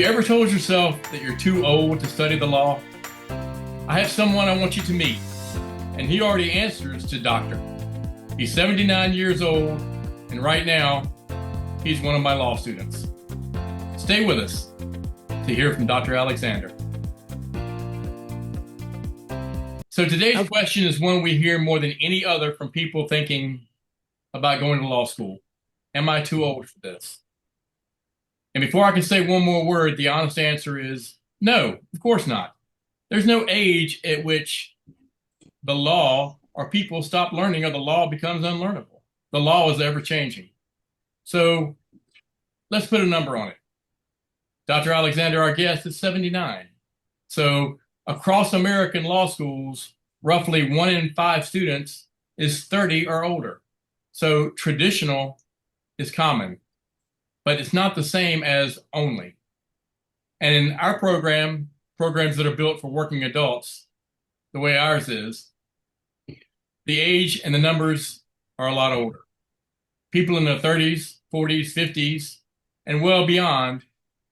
you ever told yourself that you're too old to study the law? I have someone I want you to meet, and he already answers to doctor. He's 79 years old, and right now, he's one of my law students. Stay with us to hear from Dr. Alexander. So today's question is one we hear more than any other from people thinking about going to law school. Am I too old for this? And before I can say one more word, the honest answer is no, of course not. There's no age at which the law or people stop learning or the law becomes unlearnable. The law is ever changing. So let's put a number on it. Dr. Alexander, our guest, is 79. So across American law schools, roughly 1 in 5 students is 30 or older. So traditional is common, but it's not the same as only. And in our programs that are built for working adults, the way ours is, the age and the numbers are a lot older. People in their 30s, 40s, 50s, and well beyond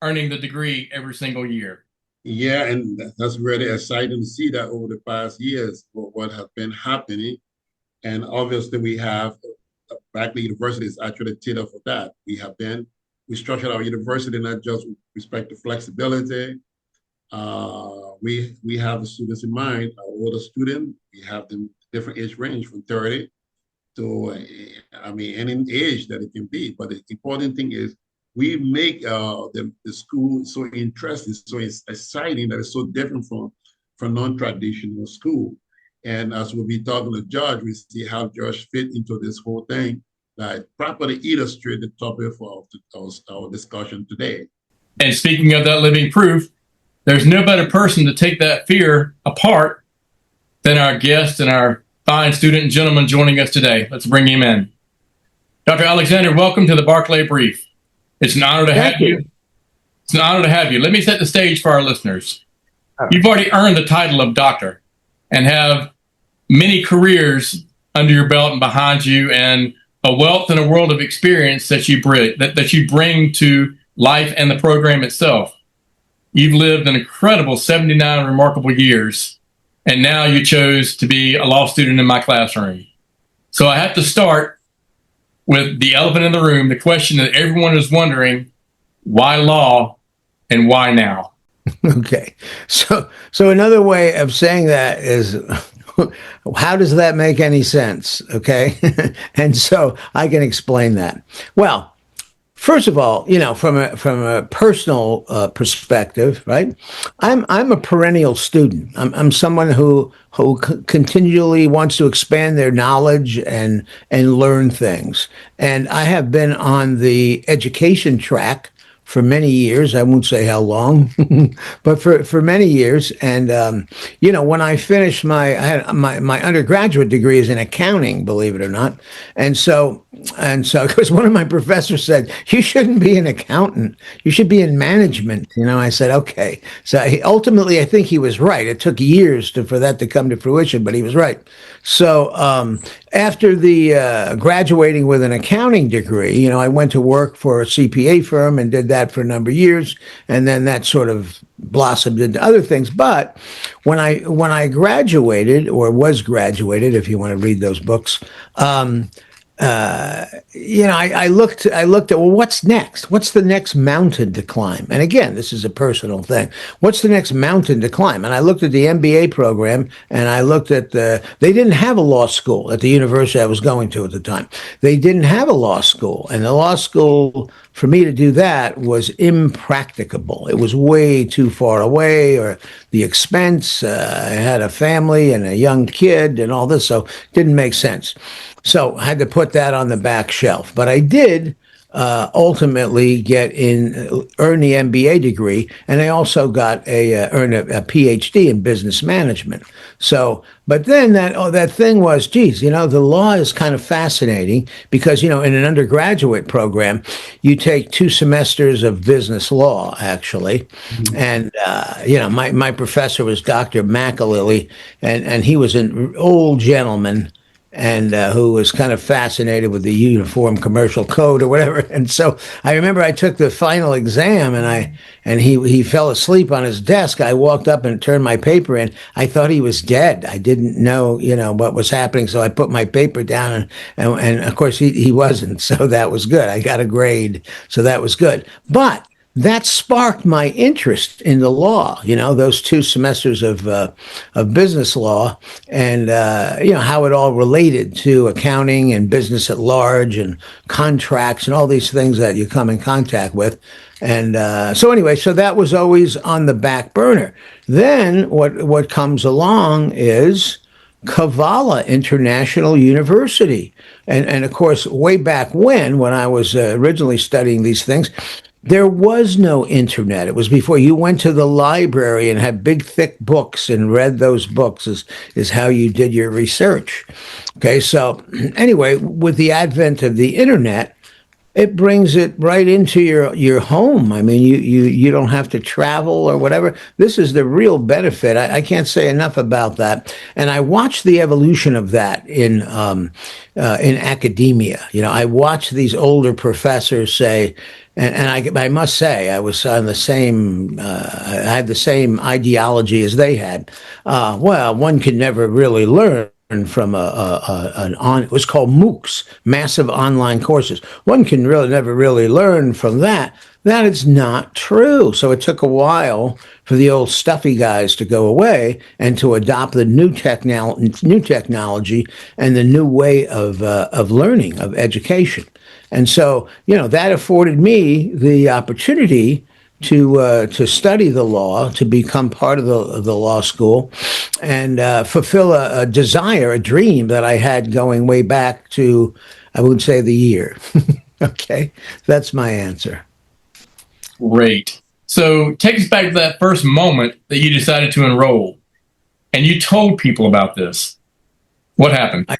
earning the degree every single year. Yeah, and that's really exciting to see that over the past years, what has been happening. And obviously we have Barclay University is actually tailored for that. We structured our university not just with respect to flexibility. We have the students in mind, our older students, we have them different age range from 30 to, any age that it can be. But the important thing is we make the school so interesting, so it's exciting that it's so different from non-traditional school. And as we'll be talking to Judge, we see how Judge fit into this whole thing that properly illustrate the topic for our discussion today. And speaking of that living proof, there's no better person to take that fear apart than our guest and our fine student and gentleman joining us today. Let's bring him in. Dr. Alexander, welcome to the Barclay Brief. It's an honor to have you. It's an honor to have you. Let me set the stage for our listeners. You've already earned the title of doctor and have many careers under your belt and behind you, and a wealth and a world of experience that you bring to life and the program itself. You've lived an incredible 79 remarkable years, and now you chose to be a law student in my classroom. So I have to start with the elephant in the room, the question that everyone is wondering: why law and why now? Okay. So another way of saying that is, how does that make any sense? Okay. And so I can explain that. Well, first of all, from a personal perspective, right? I'm a perennial student. I'm someone who continually wants to expand their knowledge and learn things. And I have been on the education track for many years. I won't say how long, but for many years. And, when I finished my undergraduate degree is in accounting, believe it or not. And so, because one of my professors said, you shouldn't be an accountant, you should be in management. I said, okay. So ultimately, I think he was right. It took years for that to come to fruition, but he was right. So after the graduating with an accounting degree, I went to work for a CPA firm and did that for a number of years, and then that sort of blossomed into other things. But when I graduated, or was graduated, if you want to read those books, I looked at, well, what's next? What's the next mountain to climb? And again, this is a personal thing. What's the next mountain to climb? And I looked at the MBA program, and I looked at they didn't have a law school at the university I was going to at the time. They didn't have a law school, and the law school, for me to do that, was impracticable. It was way too far away, or the expense. I had a family and a young kid and all this, so it didn't make sense. So I had to put that on the back shelf. But I did ultimately earn the MBA degree, and I also got earn a PhD in business management. So, but then that thing was, geez, the law is kind of fascinating because, in an undergraduate program, you take 2 semesters of business law, actually. Mm-hmm. And, my professor was Dr. McAlilly, and he was an old gentleman. and who was kind of fascinated with the Uniform Commercial Code or whatever. And so I remember I took the final exam, and he fell asleep on his desk. I walked up and turned my paper in. I thought he was dead. I didn't know, what was happening. So I put my paper down, and of course he wasn't. So that was good. I got a grade. So that was good. But that sparked my interest in the law, those 2 semesters of business law, and how it all related to accounting and business at large and contracts and all these things that you come in contact with. And so that was always on the back burner. Then what comes along is Cavalla International University. And of course, way back when I was originally studying these things, there was no internet. It was before you went to the library and had big, thick books and read those books is how you did your research. Okay, so anyway, with the advent of the internet, it brings it right into your home. I mean, you don't have to travel or whatever. This is the real benefit. I can't say enough about that. And I watched the evolution of that in academia. I watched these older professors say, and I must say, I was on the same, I had the same ideology as they had. Well, one can never really learn from it was called MOOCs, massive online courses. One can never really learn from that. That is not true. So it took a while for the old stuffy guys to go away and to adopt the new technology and the new way of learning, of education. And so, that afforded me the opportunity to study the law, to become part of the law school, and fulfill a desire, a dream that I had going way back to, I would say, the year. Okay, that's my answer. Great. So take us back to that first moment that you decided to enroll, and you told people about this. What happened?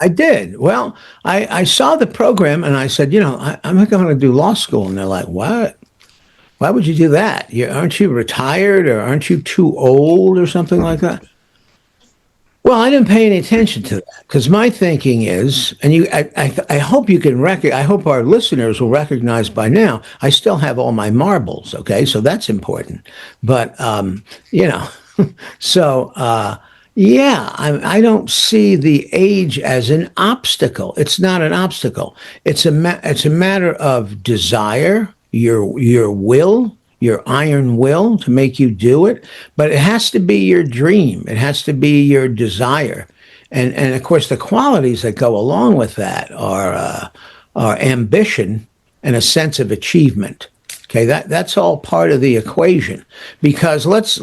I did. Well, I saw the program and I said, I'm going to do law school. And they're like, what? Why would you do that? Aren't you retired, or aren't you too old or something like that? Well, I didn't pay any attention to that because my thinking is, and I hope you can I hope our listeners will recognize by now, I still have all my marbles. Okay. So that's important. But, so, yeah, I don't see the age as an obstacle. It's not an obstacle. It's a matter of desire, your will, your iron will to make you do it. But it has to be your dream. It has to be your desire, and of course the qualities that go along with that are ambition and a sense of achievement. Okay, that's all part of the equation. Because let's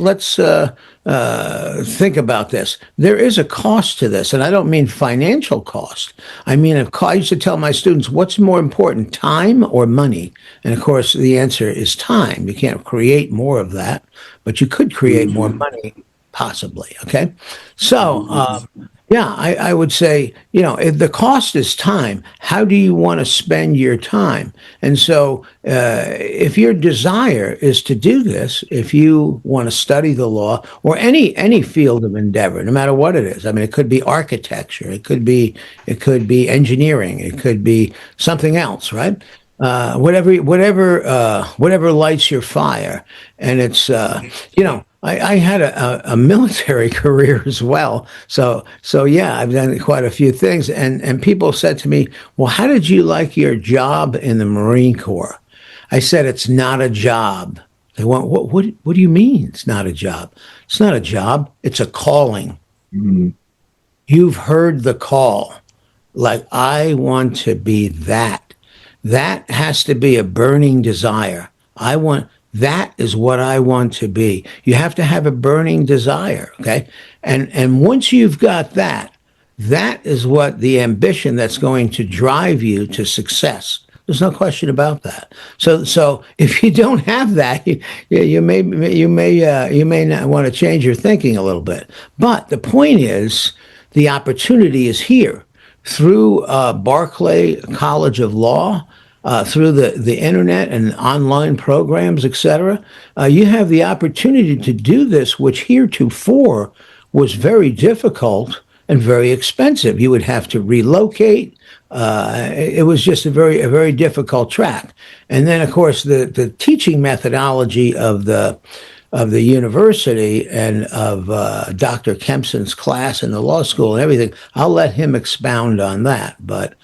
think about this. There is a cost to this, and I don't mean financial cost. I mean, I used to tell my students, what's more important, time or money? And of course, the answer is time. You can't create more of that, but you could create more money, possibly. Okay, so. Yeah, I would say, if the cost is time, how do you want to spend your time? And so if your desire is to do this, if you want to study the law or any field of endeavor, no matter what it is, I mean, it could be architecture, it could be engineering, it could be something else, right? Whatever lights your fire. And it's, I had a military career as well. So yeah, I've done quite a few things. And people said to me, well, how did you like your job in the Marine Corps? I said, it's not a job. They went, what do you mean it's not a job? It's not a job. It's a calling. Mm-hmm. You've heard the call. Like, I want to be that. That has to be a burning desire. That is what I want to be. You have to have a burning desire, okay? And once you've got that, that is what the ambition that's going to drive you to success. There's no question about that. So if you don't have that, you may not want to change your thinking a little bit. But the point is, the opportunity is here through Barclay College of Law. Through the internet and online programs, etc., you have the opportunity to do this, which heretofore was very difficult and very expensive. You would have to relocate. It was just a very difficult track. And then, of course, the teaching methodology of the university and of Dr. Kempson's class in the law school and everything. I'll let him expound on that. But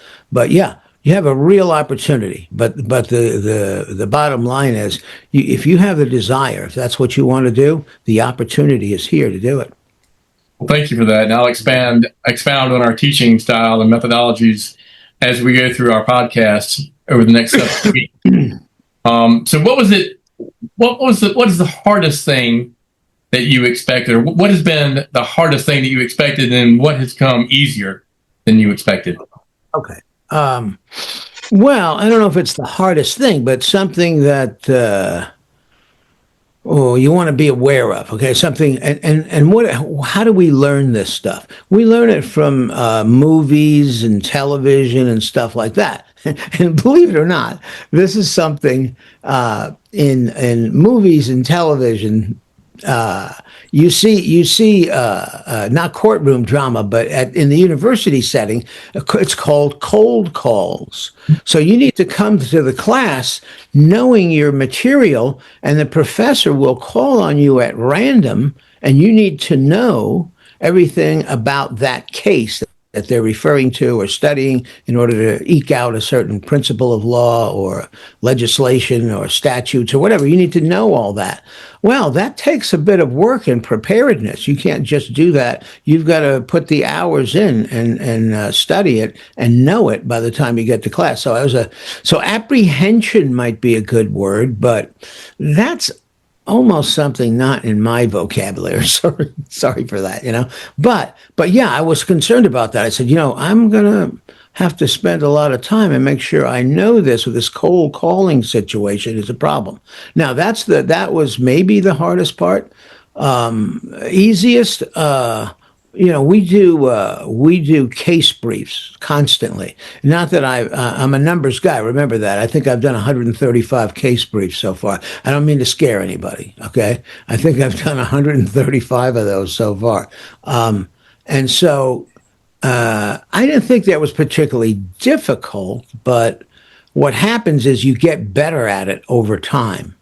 yeah, you have a real opportunity. But the bottom line is, if you have the desire, if that's what you want to do, the opportunity is here to do it. Well, thank you for that. And I'll expound on our teaching style and methodologies as we go through our podcast over the next several weeks. So what was it? What is the hardest thing that you expected, or what has been the hardest thing that you expected, and what has come easier than you expected? Okay. Well, I don't know if it's the hardest thing, but something that you want to be aware of. Okay, something, and what? How do we learn this stuff? We learn it from movies and television and stuff like that. And believe it or not, this is something in movies and television. You see not courtroom drama, but in the university setting, it's called cold calls. So you need to come to the class knowing your material, and the professor will call on you at random, and you need to know everything about that case that they're referring to or studying in order to eke out a certain principle of law or legislation or statutes or whatever. You need to know all that. Well, that takes a bit of work and preparedness. You can't just do that. You've got to put the hours in and study it and know it by the time you get to class. So apprehension might be a good word, but that's almost something not in my vocabulary. Sorry for that, But yeah, I was concerned about that. I said, I'm going to have to spend a lot of time and make sure I know this, with this cold calling situation is a problem. Now, that was maybe the hardest part. Easiest, we do case briefs constantly. Not that I'm a numbers guy. Remember that. I think I've done 135 case briefs so far. I don't mean to scare anybody. Okay, I think I've done 135 of those so far. And so I didn't think that was particularly difficult. But what happens is you get better at it over time.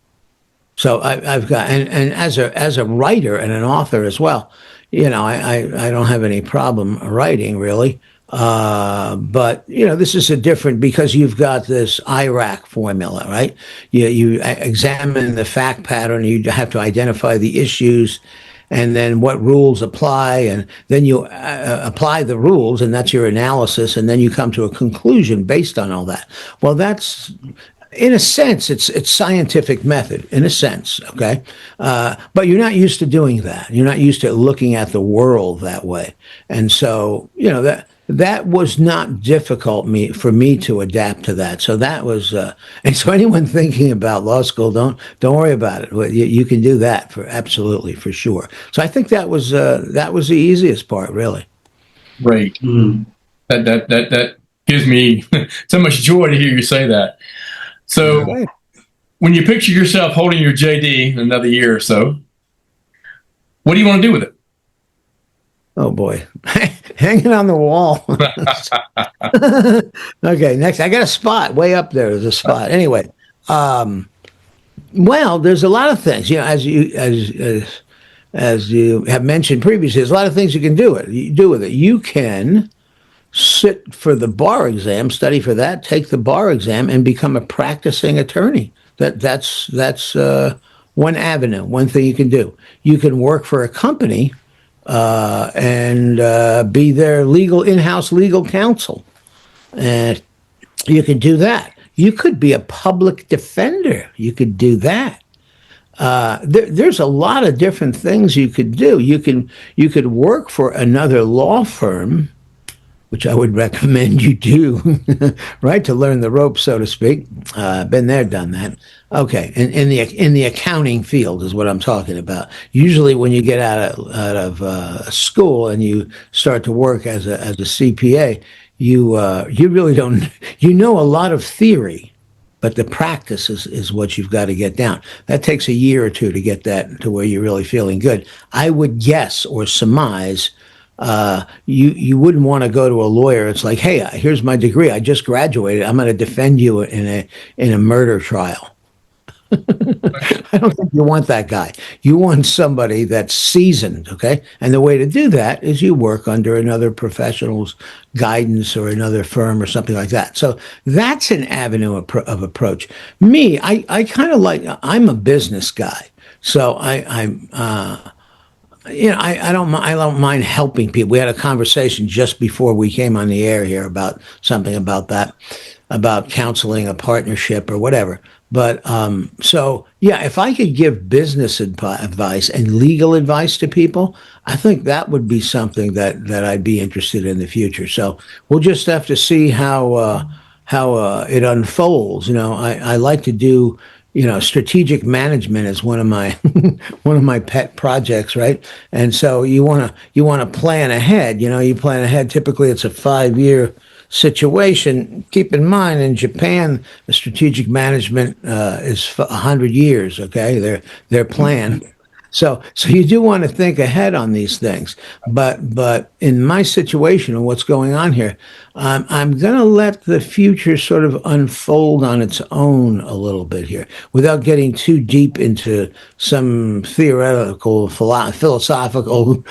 So I've got, and as a writer and an author as well. I don't have any problem writing, really. But, this is because you've got this IRAC formula, right? You examine the fact pattern, you have to identify the issues, and then what rules apply, and then you apply the rules, and that's your analysis, and then you come to a conclusion based on all that. Well, that's... in a sense, it's scientific method, in a sense, okay? But you're not used to doing that. You're not used to looking at the world that way. And so, that was not difficult for me to adapt to that. So that was, and so anyone thinking about law school, don't worry about it. You can do that absolutely, for sure. So I think that was the easiest part, really. Great. That gives me so much joy to hear you say that. So when you picture yourself holding your JD in another year or so, what do you want to do with it? Oh, boy. Hanging on the wall. Okay, next. I got a spot way up there. There's a spot. Anyway, well, there's a lot of things. As you have mentioned previously, there's a lot of things you can do with it. You can sit for the bar exam, study for that, take the bar exam, and become a practicing attorney. That's one avenue, one thing you can do. You can work for a company and be their in-house legal counsel, and you could do that. You could be a public defender. You could do that. There's a lot of different things you could do. You could work for another law firm, which I would recommend you do, right, to learn the ropes, so to speak. Been there, done that. Okay, in the accounting field is what I'm talking about. Usually, when you get out of school and you start to work as a CPA, you really don't. You know a lot of theory, but the practice is what you've got to get down. That takes a year or two to get that to where you're really feeling good. I would guess or surmise you wouldn't want to go to a lawyer. It's like, hey, here's my degree. I just graduated. I'm going to defend you in a murder trial. I don't think you want that guy. You want somebody that's seasoned, okay? And the way to do that is you work under another professional's guidance or another firm or something like that. So that's an avenue of approach. Me, I kind of like, I'm a business guy. So I don't mind helping people. We had a conversation just before we came on the air here about something about that, about counseling a partnership or whatever. But so yeah, if I could give business advice and legal advice to people, I think that would be something that I'd be interested in the future. So we'll just have to see how it unfolds. I like to do, strategic management is one of my one of my pet projects, right? And so you want to plan ahead. You plan ahead. Typically, it's a 5-year situation. Keep in mind, in Japan, the strategic management is for 100 years. Okay, their plan. So you do want to think ahead on these things. But in my situation and what's going on here, I'm going to let the future sort of unfold on its own a little bit here, without getting too deep into some theoretical, philosophical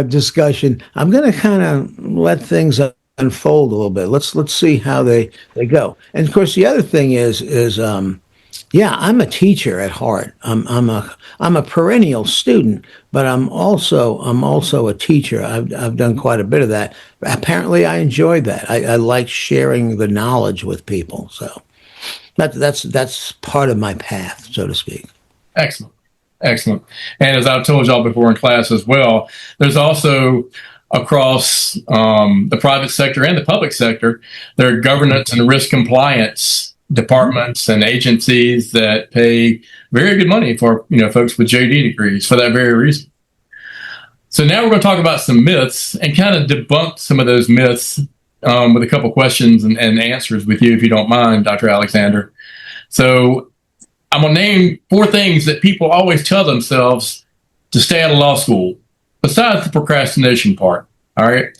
discussion. I'm going to kind of let things unfold a little bit. Let's see how they go. And of course, the other thing is yeah, I'm a teacher at heart. I'm a perennial student, but I'm also a teacher. I've done quite a bit of that. Apparently, I enjoyed that. I like sharing the knowledge with people. So that's part of my path, so to speak. Excellent. And as I've told y'all before in class as well, there's also across the private sector and the public sector, there are governance and risk compliance departments and agencies that pay very good money for folks with JD degrees for that very reason. So now we're going to talk about some myths and kind of debunk some of those myths with a couple questions and answers with you, if you don't mind, Dr. Alexander. So I'm going to name 4 things that people always tell themselves to stay out of law school, besides the procrastination part. All right.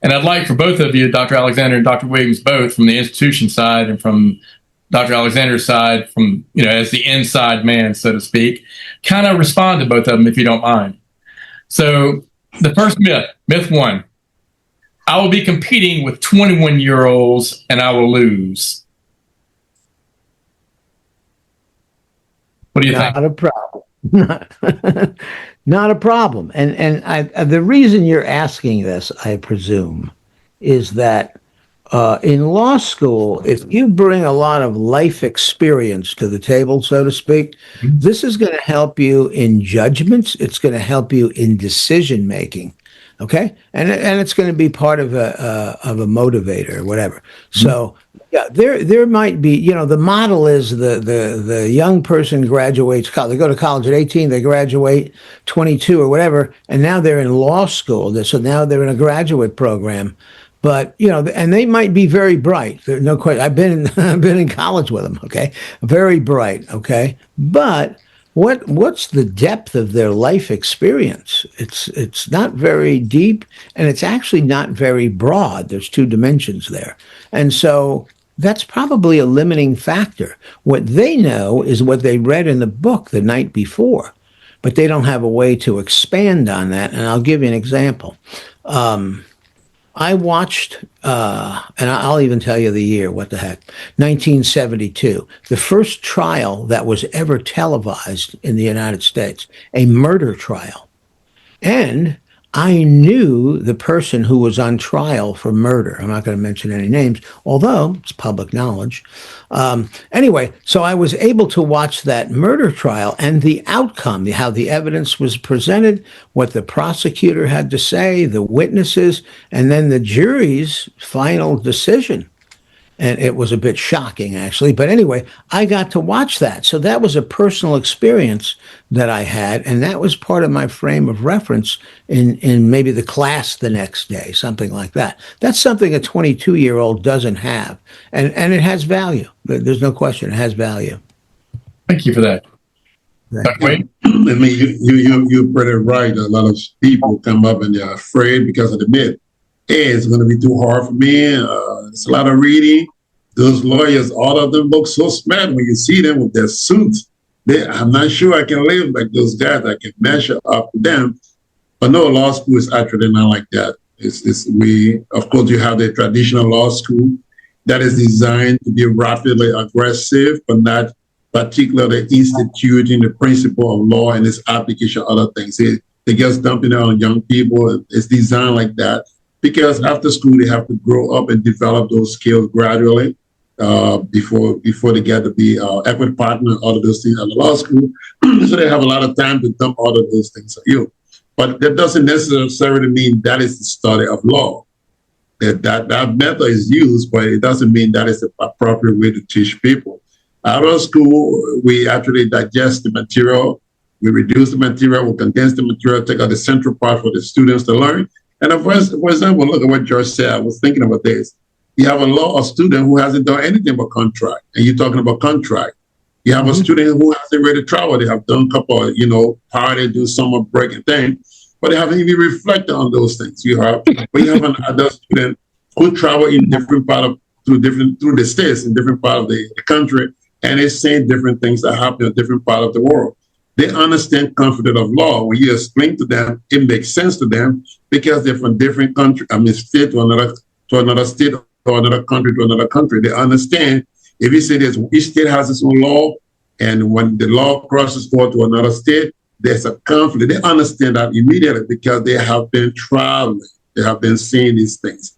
And I'd like for both of you, Dr. Alexander and Dr. Williams, both from the institution side and from Dr. Alexander's side, from, as the inside man, so to speak, kind of respond to both of them, if you don't mind. So the first myth 1, I will be competing with 21-year-olds and I will lose. What do you think? Not a problem. Not a problem. And the reason you're asking this, I presume, is that in law school, if you bring a lot of life experience to the table, so to speak, this is going to help you in judgments. It's going to help you in decision making. Okay, and it's going to be part of a motivator or whatever. So yeah, there might be, the model is the young person graduates college. They go to college at 18, they graduate 22 or whatever, and now they're in law school. So now they're in a graduate program. But and they might be very bright. There's no question. I've been in college with them. Okay, very bright. Okay, but what's the depth of their life experience? It's not very deep, and it's actually not very broad. There's 2 dimensions there, and so that's probably a limiting factor. What they know is what they read in the book the night before, but they don't have a way to expand on that. And I'll give you an example. I watched, and I'll even tell you the year, what the heck, 1972, the first trial that was ever televised in the United States, a murder trial. And I knew the person who was on trial for murder. I'm not going to mention any names, although it's public knowledge. Anyway, so I was able to watch that murder trial and the outcome, how the evidence was presented, what the prosecutor had to say, the witnesses, and then the jury's final decision. And it was a bit shocking, actually. But anyway, I got to watch that. So that was a personal experience that I had. And that was part of my frame of reference in maybe the class the next day, something like that. That's something a 22-year-old doesn't have. And it has value. There's no question. It has value. Thank you for that. Wait. I mean, you're pretty right. A lot of people come up and they're afraid because of the myth. Hey, it's going to be too hard for me. It's a lot of reading. Those lawyers, all of them look so smart when you see them with their suits. I'm not sure I can live like those guys. I can measure up to them. But no, law school is actually not like that. Of course, you have the traditional law school that is designed to be rapidly aggressive, but not particularly instituting the principle of law and its application of other things. They just dumping it on young people. It's designed like that because after school, they have to grow up and develop those skills gradually before they get to be equity partner, all of those things at the law school. So they have a lot of time to dump all of those things on you. But that doesn't necessarily mean that is the study of law. That method is used, but it doesn't mean that is the appropriate way to teach people. Out of school, we actually digest the material, we reduce the material, we condense the material, take out the central part for the students to learn. And for example, look at what George said. I was thinking about this. You have a law student who hasn't done anything but contract, and you're talking about contract. You have a student who hasn't read travel. They have done a couple of, party, do summer break and things, but they haven't even reflected on those things. You have an adult student who travel in different part of through the states in different part of the country, and is saying different things that happen in different part of the world. They understand conflict of law. When you explain to them, it makes sense to them because they're from different country. State to another state, or another country to another country. They understand. If you say this, each state has its own law, and when the law crosses over to another state, there's a conflict. They understand that immediately because they have been traveling. They have been seeing these things.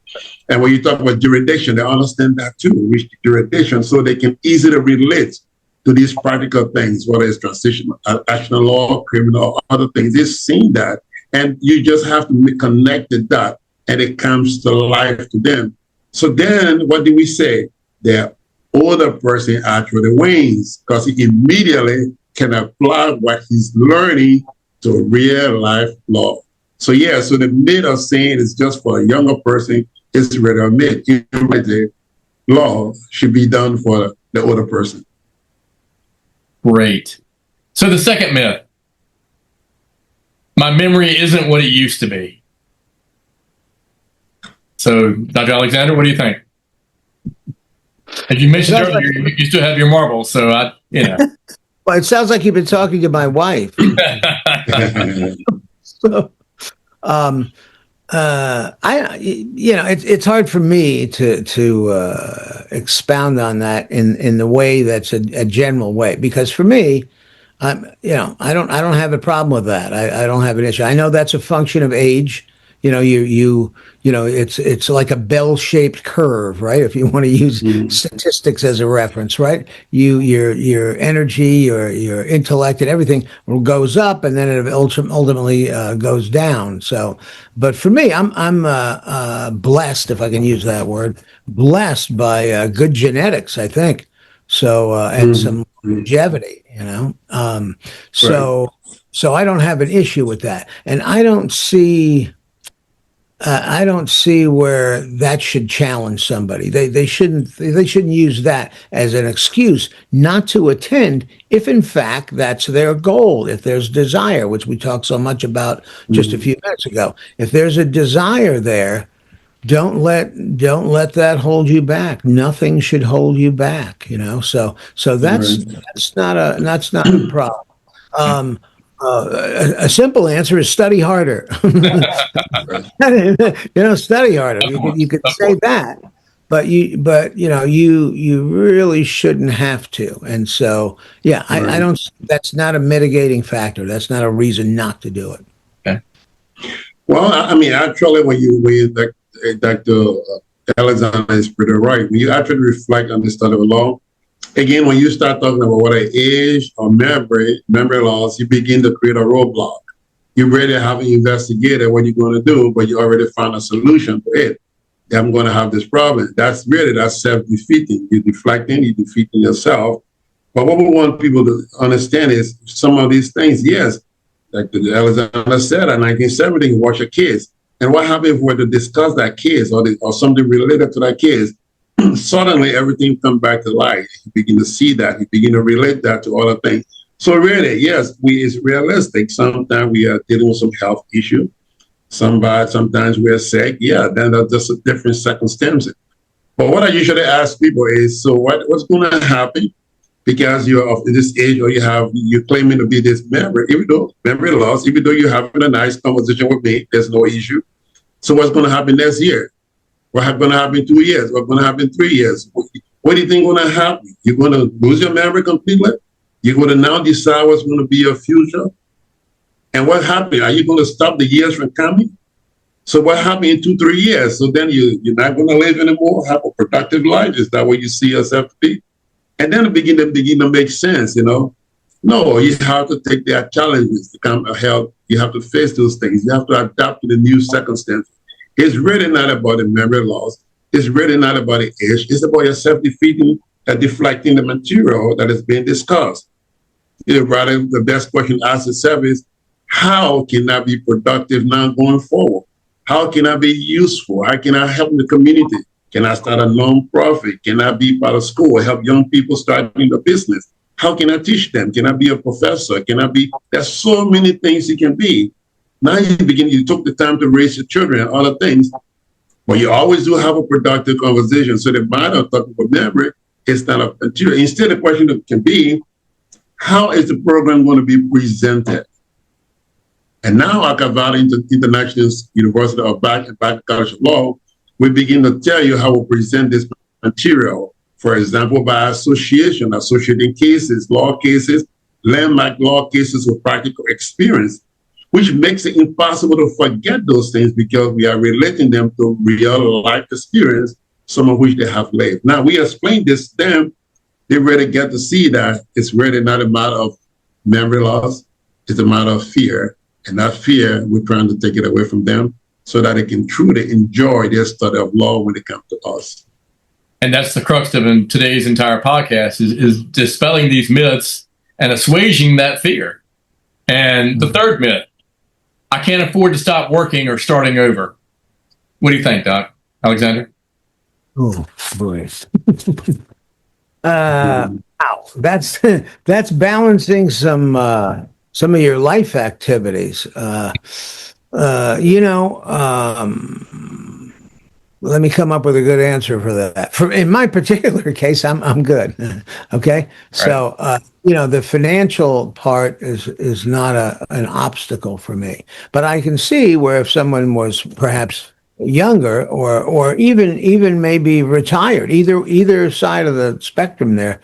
And when you talk about jurisdiction, they understand that too, which jurisdiction, so they can easily relate to these practical things, whether it's transitional, national law, criminal, or other things. They've seen that, and you just have to connect the dot, and it comes to life to them. So then, what do we say? The older person actually wins because he immediately can apply what he's learning to real life law. So so the myth of saying it's just for a younger person is really a myth. The law should be done for the older person. Great. So the second myth, my memory isn't what it used to be. So, Dr. Alexander, what do you think? As you mentioned earlier, you still have your marbles, so Well, it sounds like you've been talking to my wife. So, it's hard for me to expound on that in the way that's a general way, because for me, I don't have a problem with that. I don't have an issue. I know that's a function of age. It's like a bell-shaped curve, right? If you want to use statistics as a reference, right? Your energy, your intellect, and everything goes up, and then it ultimately goes down. So, but for me, I'm blessed, if I can use that word, blessed by good genetics, I think. So and some longevity, So I don't have an issue with that, and I don't see where that should challenge somebody. They shouldn't use that as an excuse not to attend if in fact that's their goal, if there's desire, which we talked so much about just a few minutes ago. If there's a desire there, don't let that hold you back. Nothing should hold you back, So that's not a problem. A simple answer is study harder. Study harder. You could say that, but you really shouldn't have to. And so, I don't. That's not a mitigating factor. That's not a reason not to do it. Okay. Well, actually, when you Dr. Alexander is pretty right. When you actually reflect on the study of law, again, when you start talking about what an age or memory loss, you begin to create a roadblock. You already haven't investigated what you're going to do, but you already found a solution to it. I'm going to have this problem. That's self-defeating. You're deflecting, you're defeating yourself. But what we want people to understand is some of these things, yes, like Alexander said, in 1970, you watch your kids. And what happens if we were to discuss that case or something related to that case? Suddenly, everything comes back to life. You begin to see that. You begin to relate that to other things. So really, yes, it's realistic. Sometimes we are dealing with some health issue. Sometimes we're sick. Yeah, then that's just a different circumstances. But what I usually ask people is, so what's going to happen? Because you're of this age, or you're claiming to be this member, even though memory loss, even though you're having a nice conversation with me, there's no issue. So what's going to happen next year? What's going to happen in 2 years? What's going to happen in 3 years? What do you think going to happen? You're going to lose your memory completely? You're going to now decide what's going to be your future? And what happened? Are you going to stop the years from coming? So what happened in 2, 3 years? So then you're not going to live anymore, have a productive life? Is that what you see yourself to be? And then it begin to make sense, No, you have to take their challenges to come help. You have to face those things. You have to adapt to the new circumstances. It's really not about the memory loss. It's really not about the age. It's about yourself deflecting the material that is being discussed. Rather, the best question to ask yourself is, how can I be productive now going forward? How can I be useful? How can I help the community? Can I start a non-profit? Can I be part of school, help young people starting a business? How can I teach them? Can I be a professor? There's so many things you can be. Now you took the time to raise your children and other things, but you always do have a productive conversation. So the matter of talking about memory is not a material. Instead, the question can be, how is the program going to be presented? And now at Cavalla International University of Barclay College of Law, we begin to tell you how we present this material. For example, by associating cases, law cases, landmark law cases with practical experience, which makes it impossible to forget those things because we are relating them to real life experience, some of which they have lived. Now, we explain this to them, they really get to see that it's really not a matter of memory loss, it's a matter of fear. And that fear, we're trying to take it away from them so that they can truly enjoy their study of law when it comes to us. And that's the crux of today's entire podcast is dispelling these myths and assuaging that fear. And the third myth, I can't afford to stop working or starting over. What do you think, Doc? Alexander? Oh, boy. Wow. That's balancing some of your life activities. Let me come up with a good answer for that. In my particular case, I'm good. Okay, right. So the financial part is not an obstacle for me, but I can see where if someone was perhaps younger or even maybe retired, either side of the spectrum there.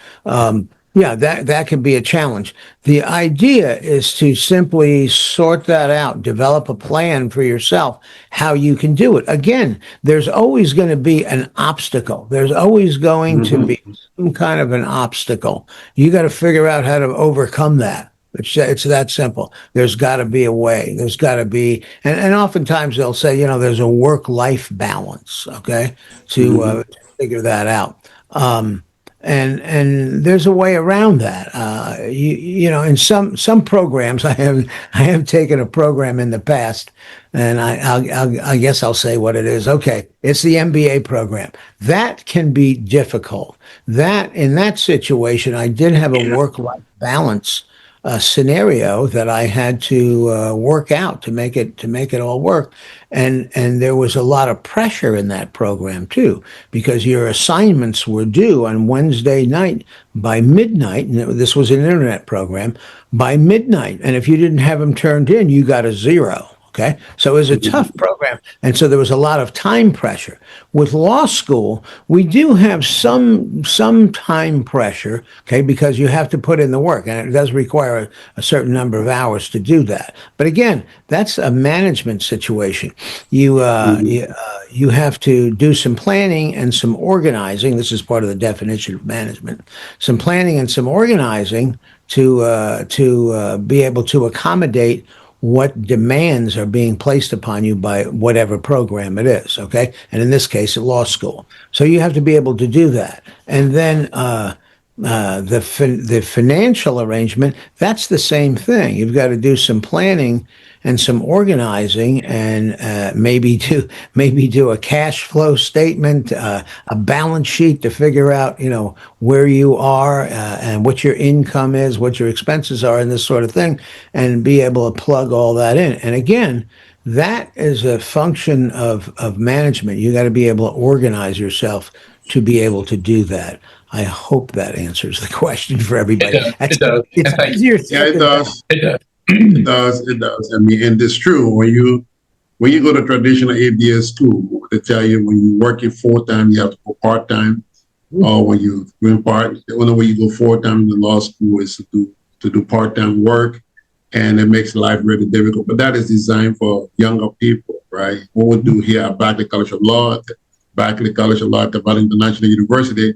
Yeah, that can be a challenge. The idea is to simply sort that out, develop a plan for yourself, how you can do it. Again, there's always going to be an obstacle. There's always going to be some kind of an obstacle. You got to figure out how to overcome that. It's that simple. There's got to be a way. There's got to be, and oftentimes they'll say, there's a work-life balance, okay, to figure that out. And there's a way around that. In some programs, I have taken a program in the past, and I guess I'll say what it is. Okay, it's the MBA program. That can be difficult. In that situation, I did have a work-life balance scenario that I had to work out to make it all work, and there was a lot of pressure in that program too, because your assignments were due on Wednesday night by midnight, and this was an internet program, by midnight, and if you didn't have them turned in, you got a 0. Okay, so it was a tough program, and so there was a lot of time pressure. With law school, we do have some time pressure, okay, because you have to put in the work, and it does require a certain number of hours to do that. But again, that's a management situation. You have to do some planning and some organizing. This is part of the definition of management. Some planning and some organizing to be able to accommodate what demands are being placed upon you by whatever program it is, okay? And in this case, at law school. So you have to be able to do that. And then The financial arrangement, that's the same thing. You've got to do some planning and some organizing, and maybe do a cash flow statement, a balance sheet to figure out, where you are, and what your income is, what your expenses are, and this sort of thing, and be able to plug all that in. And again, that is a function of management. You got to be able to organize yourself to be able to do that. I hope that answers the question for everybody. It does. It's easier Yeah, it does. It does. It does. It does. I mean, and it's true. When you go to traditional ABA school, they tell you when you're working full time, you have to go part time, or when you're doing the only way you go full time in the law school is to do part time work, and it makes life really difficult. But that is designed for younger people, right? What we do here at Barclay College of Law, at Cavalla International University,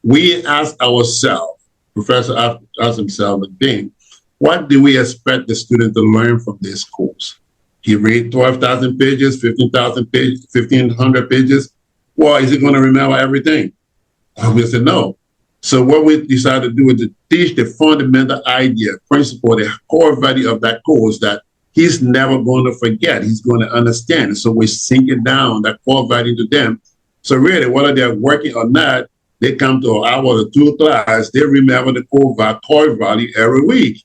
we ask ourselves, professor asked himself, the dean, what do we expect the student to learn from this course? He read 12,000 pages, 15,000 pages, 1,500 pages. Well, is he going to remember everything? We said no. So what we decided to do is to teach the fundamental idea, principle, the core value of that course that he's never going to forget. He's going to understand. So we sink it down, that core value to them. So really, whether they're working or not, they come to an hour or two class, they remember the core value every week.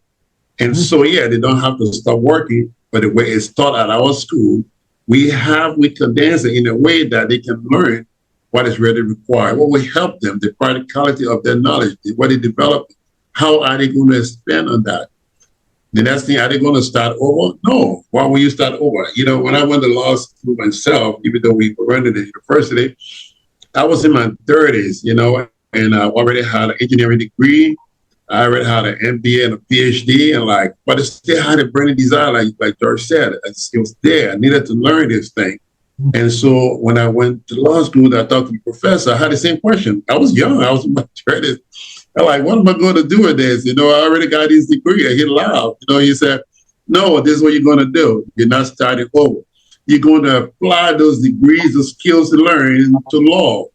And so, yeah, they don't have to stop working, but the way it's taught at our school, we condense it in a way that they can learn what is really required, what will help them, the practicality of their knowledge, what they develop, how are they going to expand on that? The next thing, are they going to start over? No. Why will you start over? When I went to law school myself, even though we were running the university, I was in my 30s, and I already had an engineering degree. I already had an MBA and a PhD, but it still had a burning desire, like George said. It was there. I needed to learn this thing. And so when I went to law school, I talked to the professor. I had the same question. I was young. I was in my 30s. I'm like, what am I going to do with this? I already got this degree. He laughed. He said, no, this is what you're going to do. You're not starting over. You're going to apply those degrees, those skills to learn to law.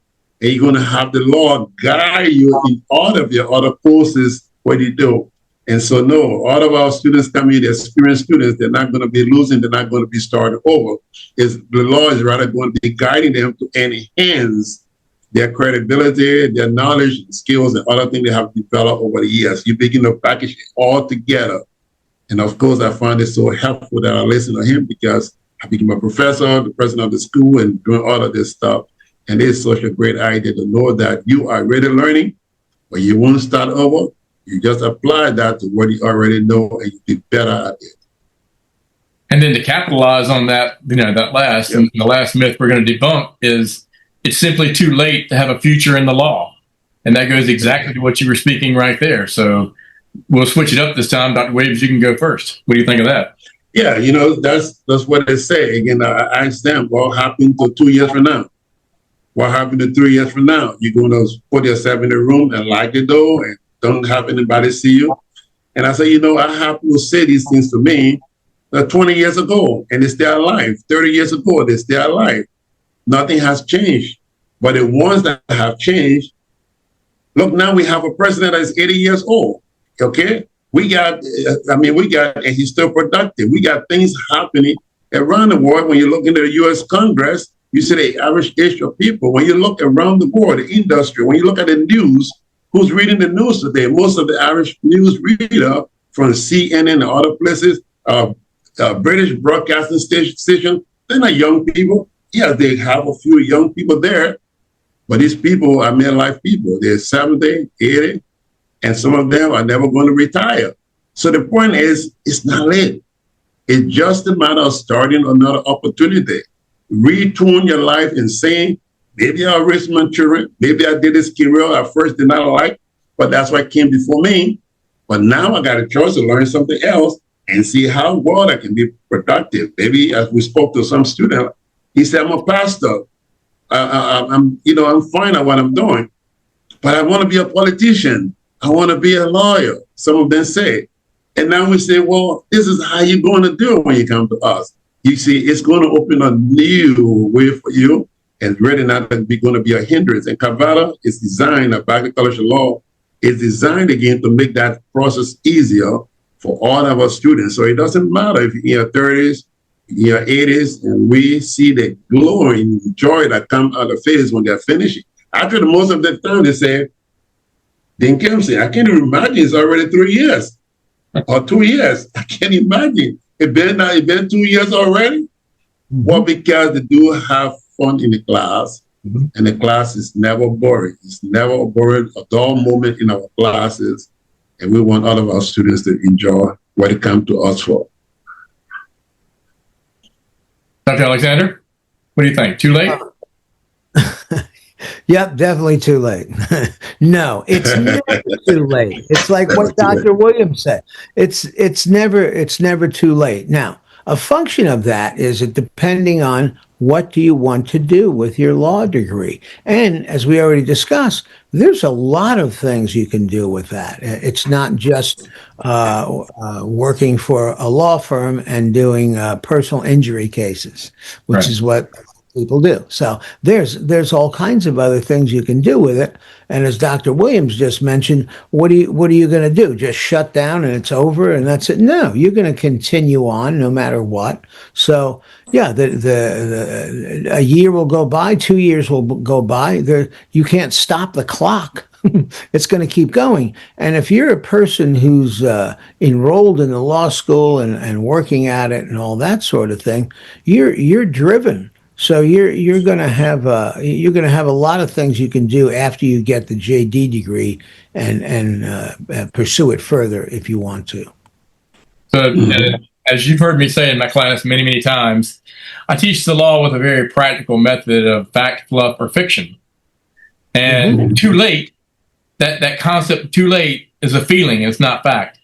And you're going to have the law guide you in all of your other courses, what you do. And so, no, all of our students come in, the experienced students, they're not going to be losing, they're not going to be starting over. The law is rather going to be guiding them to enhance their credibility, their knowledge, skills, and other things they have developed over the years. You begin to package it all together. And of course, I find it so helpful that I listen to him because I became a professor, the president of the school, and doing all of this stuff. And it's such a great idea to know that you are really learning, but you won't start over. You just apply that to what you already know and you be better at it. And then to capitalize on that, that last, and the last myth we're going to debunk is it's simply too late to have a future in the law. And that goes exactly to what you were speaking right there. So we'll switch it up this time. Dr. Williams, you can go first. What do you think of that? Yeah, that's what they say. Again, I asked them, what happened to 2 years from now? What happened to 3 years from now? You're going to put yourself in the room and lock the door and don't have anybody see you? And I say, I have people say these things to me 20 years ago, and it's still alive. 30 years ago, they're still alive. Nothing has changed. But the ones that have changed, look, now we have a president that is 80 years old, okay? And he's still productive. We got things happening around the world. When you look into the U.S. Congress, you see the average age of people. When you look around the world, the industry, when you look at the news, who's reading the news today? Most of the average news reader from CNN and other places, British broadcasting station, they're not young people. Yeah, they have a few young people there, but these people are midlife people. They're 70, 80, and some of them are never going to retire. So the point is, it's not late. It's just a matter of starting another opportunity. Retune your life and saying, maybe I raised my children, maybe I did this career I first did not like, but that's what came before me. But now I got a choice to learn something else and see how well I can be productive. Maybe as we spoke to some student, he said, I'm a pastor. I'm fine at what I'm doing, but I want to be a politician. I want to be a lawyer. Some of them say. And now we say, well, this is how you're going to do it when you come to us. You see, it's going to open a new way for you and really not going to be a hindrance. And Cavalla is designed at Barclay College of Law is designed again to make that process easier for all of our students. So it doesn't matter if you're in your 30s, your 80s, and we see the glow and joy that comes out of the face when they're finishing. After most of the time, they say, then Kim say, I can't even imagine it's already 3 years or 2 years. I can't imagine. It's been 2 years already. Mm-hmm. Well, because they do have fun in the class, mm-hmm. and the class is never boring. It's never a boring, a dull moment in our classes. And we want all of our students to enjoy what they come to us for. Dr. Alexander, what do you think? Too late? Yep, definitely too late. No, it's never too late. It's like what Dr. Williams said. It's never too late. Now, a function of that is that depending on what do you want to do with your law degree. And as we already discussed, there's a lot of things you can do with that. It's not just working for a law firm and doing personal injury cases, which right. is what people do. So there's all kinds of other things you can do with it. And as Dr. Williams just mentioned, what are you going to do? Just shut down and it's over and that's it? No, you're going to continue on no matter what. So yeah, a year will go by, 2 years will go by. You can't stop the clock. It's going to keep going. And if you're a person who's enrolled in the law school and working at it and all that sort of thing, you're driven. So you're going to have a lot of things you can do after you get the JD degree and pursue it further if you want to. So as you've heard me say in my class many, many times, I teach the law with a very practical method of fact, fluff, or fiction. And mm-hmm. too late, that concept of too late is a feeling, it's not fact.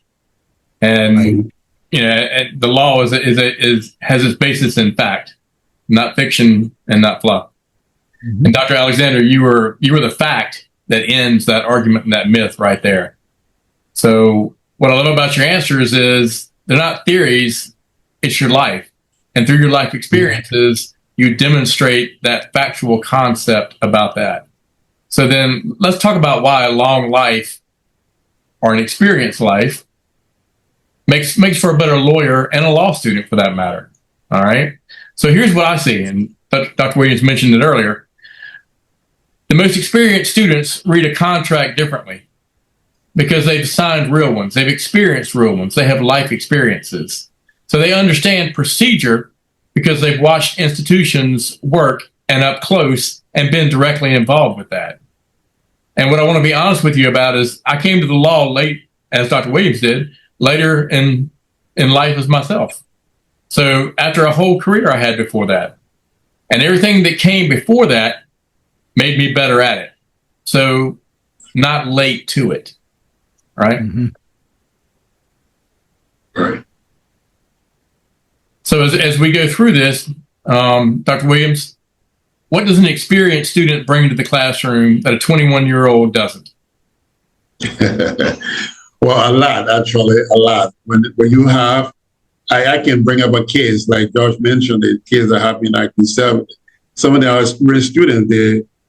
And right. you know, and the law has its basis in fact, not fiction and not fluff. Mm-hmm. And Dr. Alexander, you were the fact that ends that argument and that myth right there. So what I love about your answers is they're not theories, it's your life. And through your life experiences, you demonstrate that factual concept about that. So then let's talk about why a long life or an experienced life makes for a better lawyer and a law student for that matter. All right. So here's what I see, and Dr. Williams mentioned it earlier. The most experienced students read a contract differently because they've signed real ones. They've experienced real ones. They have life experiences. So they understand procedure because they've watched institutions work and up close and been directly involved with that. And what I want to be honest with you about is I came to the law late, as Dr. Williams did, later in life as myself. So after a whole career I had before that, and everything that came before that made me better at it. So not late to it, right? Mm-hmm. Right. So as we go through this, Dr. Williams, what does an experienced student bring to the classroom that a 21-year-old doesn't? Well, a lot, actually, a lot. When you have, I can bring up a case, like Josh mentioned, the case that happened in 1970. Some of our experienced students,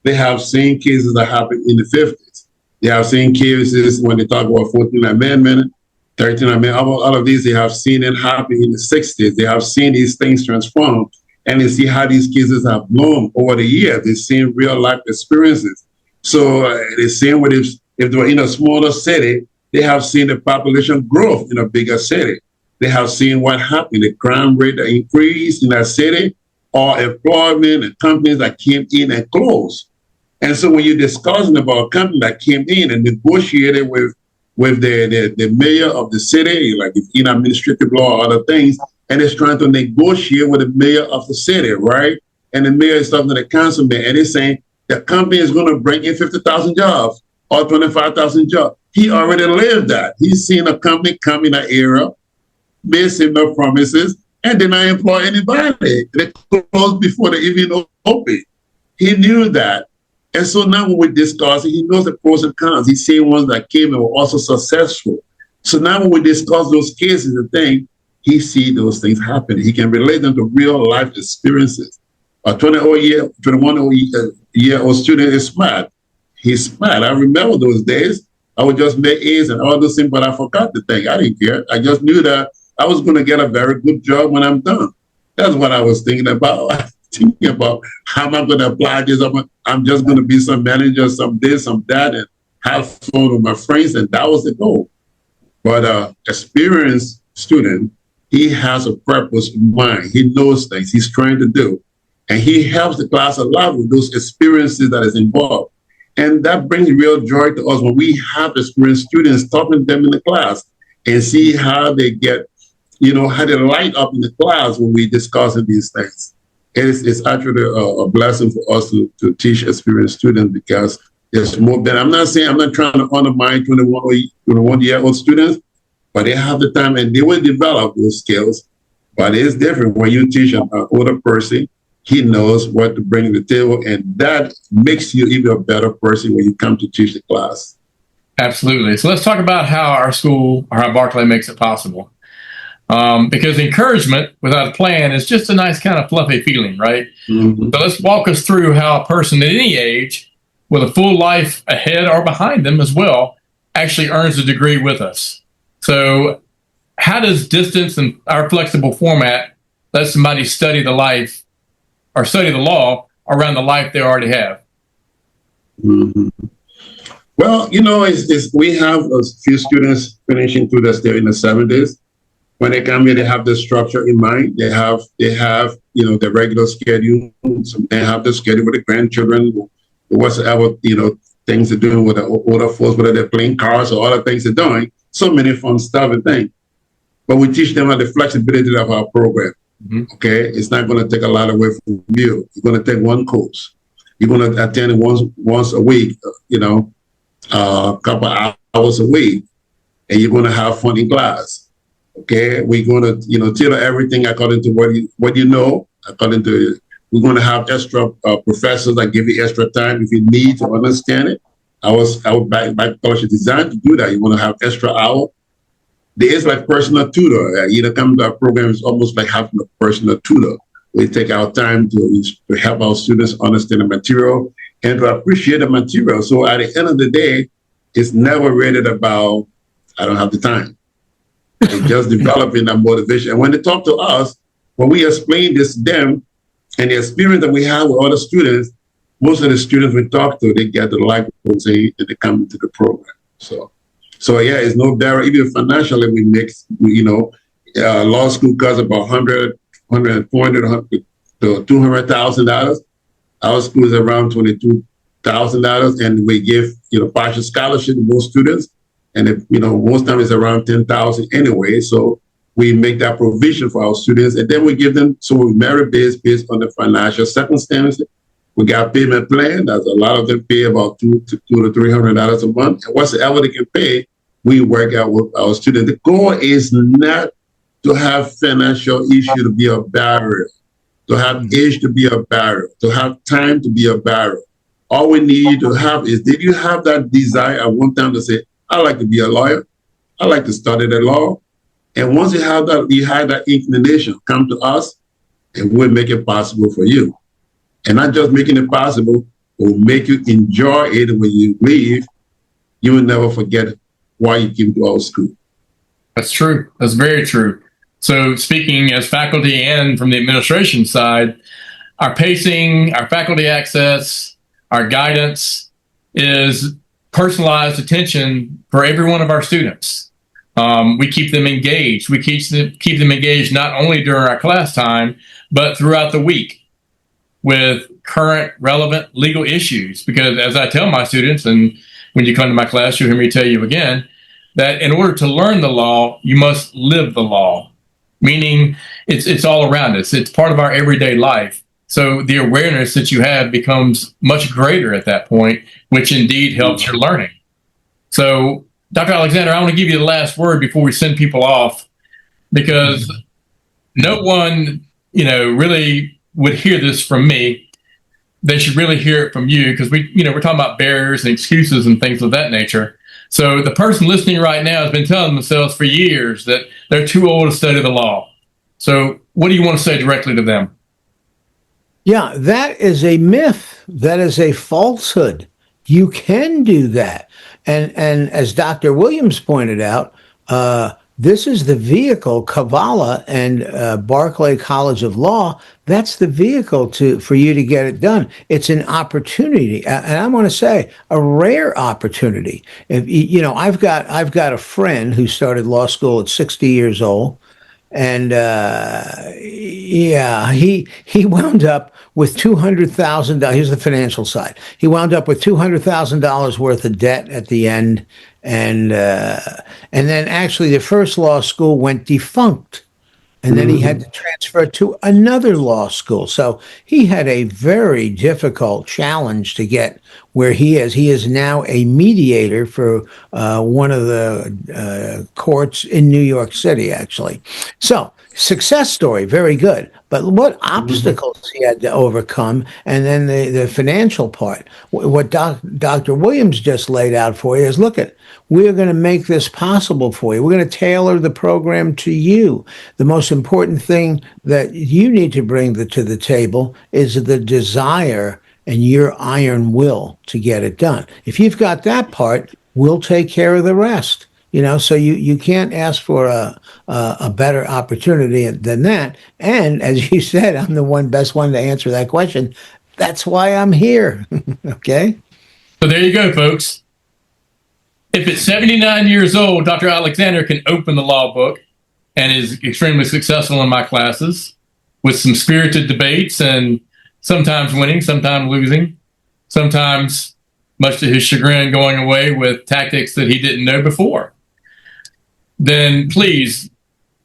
they have seen cases that happened in the 50s. They have seen cases when they talk about 14th Amendment, 13th Amendment, all of these, they have seen it happen in the 60s. They have seen these things transform, and they see how these cases have blown over the years. They've seen real life experiences. So they're seeing what if they were in a smaller city, they have seen the population growth in a bigger city. They have seen what happened, the crime rate that increased in that city, or employment and companies that came in and closed. And so when you're discussing about a company that came in and negotiated with the mayor of the city, like in administrative law or other things, and it's trying to negotiate with the mayor of the city, right? And the mayor is talking to the councilman, and he's saying the company is going to bring in 50,000 jobs or 25,000 jobs. He already lived that. He's seen a company come in that era, made him no promises, and did not employ anybody. They closed before they even opened. He knew that. And so now when we discuss it, he knows the pros and cons. He's seen ones that came and were also successful. So now when we discuss those cases and things, he sees those things happen. He can relate them to real life experiences. A 21-year-old student is smart. He's smart. I remember those days. I would just make A's and all those things, but I forgot the thing. I didn't care. I just knew that I was going to get a very good job when I'm done. That's what I was thinking about. I was thinking about how am I going to apply this? I'm just going to be some manager, some this, some that, and have fun with my friends, and that was the goal. But experienced student, he has a purpose in mind. He knows things he's trying to do, and he helps the class a lot with those experiences that is involved. And that brings real joy to us when we have experienced students talking to them in the class and see how they get, how they light up in the class when we discussing these things. It's actually a blessing for us to teach experienced students because there's more than, I'm not trying to undermine 21-year-old students, but they have the time and they will develop those skills. But it's different when you teach an older person. He knows what to bring to the table, and that makes you even a better person when you come to teach the class. Absolutely. So let's talk about how our school or how Barclay makes it possible. Because encouragement without a plan is just a nice kind of fluffy feeling, right? Mm-hmm. So let's walk us through how a person at any age with a full life ahead or behind them as well actually earns a degree with us. So how does distance and our flexible format let somebody study the life or study the law around the life they already have? Mm-hmm. Well, we have a few students finishing through this there in the 70s. When they come here, they have the structure in mind. They have the regular schedule. So they have the schedule with the grandchildren, whatsoever, things they're doing with the older folks, whether they're playing cards or other things they're doing. So many fun stuff and things. But we teach them the flexibility of our program. Mm-hmm. Okay, it's not going to take a lot away from you. You're going to take one course. You're going to attend it once a week, a couple hours a week, and you're going to have fun in class. Okay, we're going to tailor everything according to what you know. We're going to have extra professors that give you extra time if you need to understand it. Our college is designed to do that. You want to have extra hour. There is like personal tutor. Come to our program is almost like having a personal tutor. We take our time to help our students understand the material and to appreciate the material. So at the end of the day, it's never rated about, I don't have the time. It's just developing that motivation. And when they talk to us, when we explain this to them and the experience that we have with other students, most of the students we talk to, they get the like what we say and they come into the program. So yeah, it's no barrier. Even financially, we make, law school costs about $100, $400 to $200,000. Our school is around $22,000, and we give partial scholarship to most students. And most times it's around $10,000 anyway. So we make that provision for our students, and then we give them merit based on the financial circumstances. We got payment plan. That's a lot of them pay about $200 to $300 a month. And whatsoever they can pay, we work out with our students. The goal is not to have financial issue to be a barrier, to have age to be a barrier, to have time to be a barrier. All we need to have is, did you have that desire at one time to say, I like to be a lawyer, I like to study the law? And once you have that inclination, come to us and we'll make it possible for you. And not just making it possible, we'll make you enjoy it. When you leave, you will never forget why you came to our school. That's true. That's very true. So speaking as faculty and from the administration side, our pacing, our faculty access, our guidance is personalized attention for every one of our students. We keep them engaged. We keep them engaged not only during our class time, but throughout the week with current relevant legal issues. Because as I tell my students, and when you come to my class, you'll hear me tell you again, that in order to learn the law, you must live the law, meaning it's all around us. It's part of our everyday life. So the awareness that you have becomes much greater at that point, which indeed helps your learning. So, Dr. Alexander, I want to give you the last word before we send people off, because no one, really would hear this from me. They should really hear it from you, because we're talking about barriers and excuses and things of that nature. So the person listening right now has been telling themselves for years that they're too old to study the law. So what do you want to say directly to them? Yeah, that is a myth. That is a falsehood. you can do that. And as Dr. Williams pointed out, this is the vehicle, Cavalla and Barclay College of Law. That's the vehicle for you to get it done. It's an opportunity, and I want to say a rare opportunity. If I've got a friend who started law school at 60 years old, and he wound up with $200,000. Here's the financial side. He wound up with $200,000 worth of debt at the end, and then actually the first law school went defunct, and then he had to transfer to another law school. So he had a very difficult challenge to get where he is. He is now a mediator for one of the courts in New York City, actually. So success story, very good. But what obstacles he had to overcome, and then the financial part. What Dr. Williams just laid out for you is, we're going to make this possible for you. We're going to tailor the program to you. The most important thing that you need to bring to the table is the desire and your iron will to get it done. If you've got that part, we'll take care of the rest. So you can't ask for a better opportunity than that. And as you said, I'm the best one to answer that question. That's why I'm here. Okay. So there you go, folks. If at 79 years old, Dr. Alexander can open the law book and is extremely successful in my classes with some spirited debates and sometimes winning, sometimes losing, sometimes, much to his chagrin, going away with tactics that he didn't know before, then please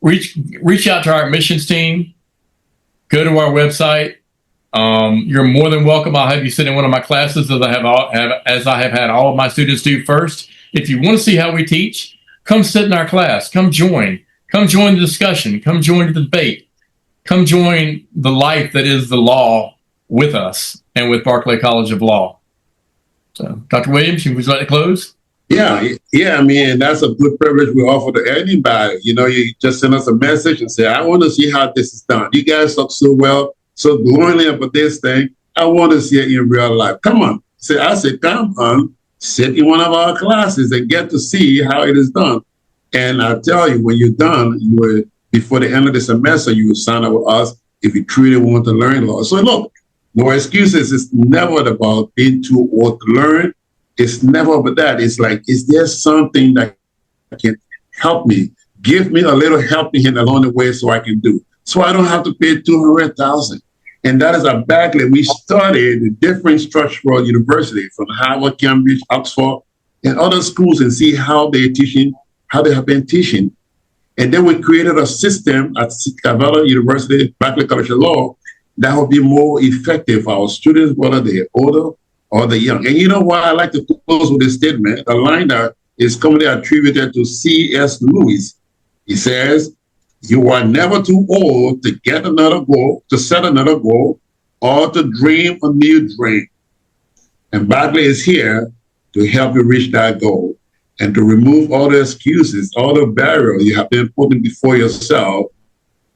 reach out to our admissions team. Go to our website. You're more than welcome. I'll have you sit in one of my classes as I have had all of my students do first. If you want to see how we teach, come sit in our class. Come join. Come join the discussion. Come join the debate. Come join the life that is the law with us and with Barclay College of Law. So, Dr. Williams, would you like to close? Yeah. I mean, that's a good privilege we offer to anybody. You just send us a message and say, I want to see how this is done. You guys talk so well, so glowingly about this thing. I want to see it in real life. Come on. I said, come on, sit in one of our classes and get to see how it is done. And I tell you, when you're done, before the end of the semester, you will sign up with us if you truly want to learn law. So look, no excuses. It's never about being too old to learn. It's never about that. It's like, is there something that can help me? Give me a little helping hand along the way so I can do. So I don't have to pay $200,000. And that is at Barclay. We studied the different structural universities from Harvard, Cambridge, Oxford, and other schools and see how they have been teaching. And then we created a system at Cavalla University, Barclay College of Law, that will be more effective for our students, whether they're older or the young. And you know why I like to close with this statement? A line that is commonly attributed to C.S. Lewis. He says, "You are never too old to get another goal, to set another goal, or to dream a new dream." And Barclay is here to help you reach that goal and to remove all the excuses, all the barriers you have been putting before yourself,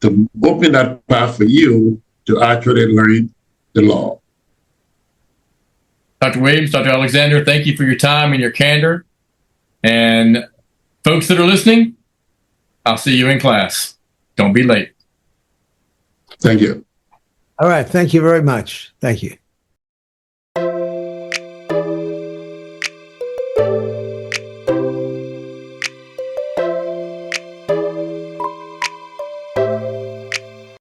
to open that path for you to actually learn the law. Dr. Williams, Dr. Alexander, thank you for your time and your candor. And folks that are listening, I'll see you in class. Don't be late. Thank you. All right. Thank you very much. Thank you.